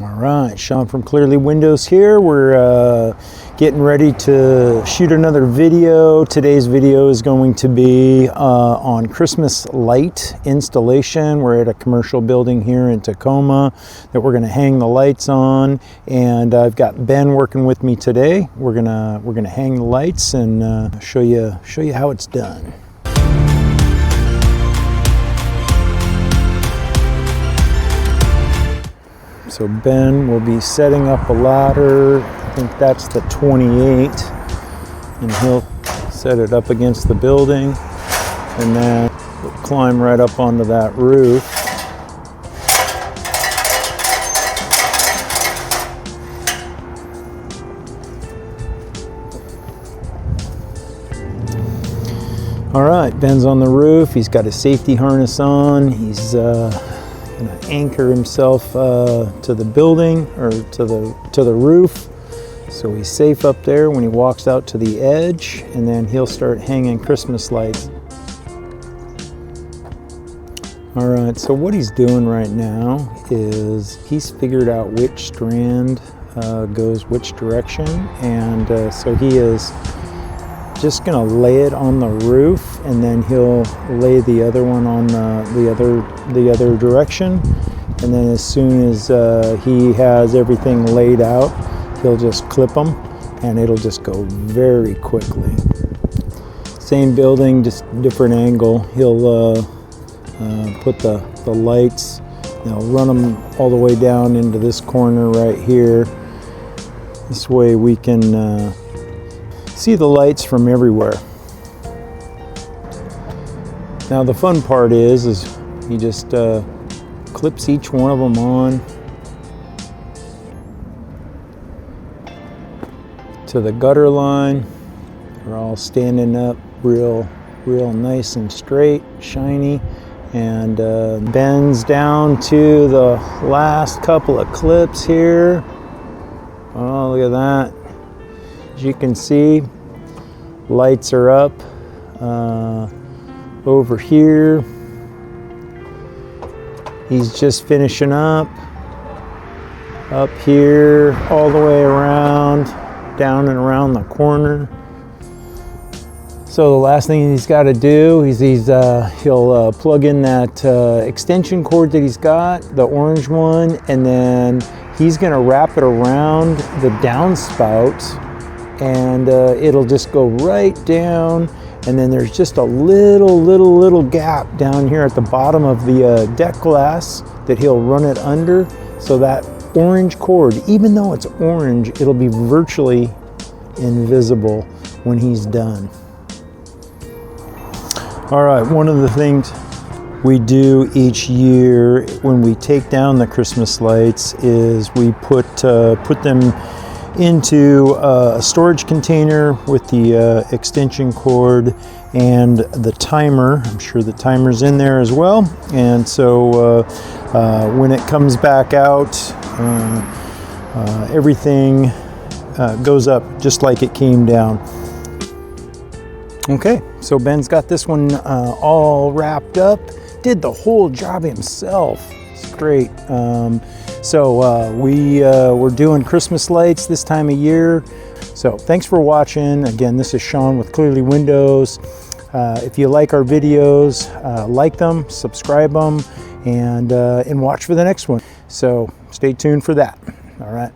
All right, Sean from Clearly Windows here. We're getting ready to shoot another video. Today's video is going to be on Christmas light installation. We're at a commercial building here in Tacoma that we're going to hang the lights on, and I've got Ben working with me today. We're gonna hang the lights and show you how it's done. So Ben will be setting up a ladder. I think that's the 28, and he'll set it up against the building, and then we'll climb right up onto that roof. All right, Ben's on the roof. He's got his safety harness on. He's gonna anchor himself to the building, or to the roof, so he's safe up there when he walks out to the edge, and then he'll start hanging Christmas lights. All right, so what he's doing right now is he's figured out which strand goes which direction, and so he is just gonna lay it on the roof, and then he'll lay the other one on the other direction, and then as soon as he has everything laid out, he'll just clip them, and it'll just go very quickly. Same building, just different angle. He'll put the lights, run them all the way down into this corner right here. This way we can see the lights from everywhere. Now the fun part is he just clips each one of them on to the gutter line. They're all standing up real nice and straight, shiny, and bends down to the last couple of clips here. Oh, look at that. As you can see, lights are up over here. He's just finishing up here, all the way around, down and around the corner. So the last thing he's got to do is he'll plug in that extension cord that he's got, the orange one, and then he's going to wrap it around the downspout, and it'll just go right down, and then there's just a little gap down here at the bottom of the deck glass that he'll run it under, so that orange cord, even though it's orange, it'll be virtually invisible when he's done. All right, one of the things we do each year when we take down the Christmas lights is we put them into a storage container with the extension cord and the timer. I'm sure the timer's in there as well. And so when it comes back out, everything goes up just like it came down. Okay, so Ben's got this one all wrapped up. Did the whole job himself. It's great. We're doing Christmas lights this time of year. So thanks for watching. Again, this is Sean with Clearly Windows. If you like our videos, like them, subscribe them, and watch for the next one. So stay tuned for that. All right.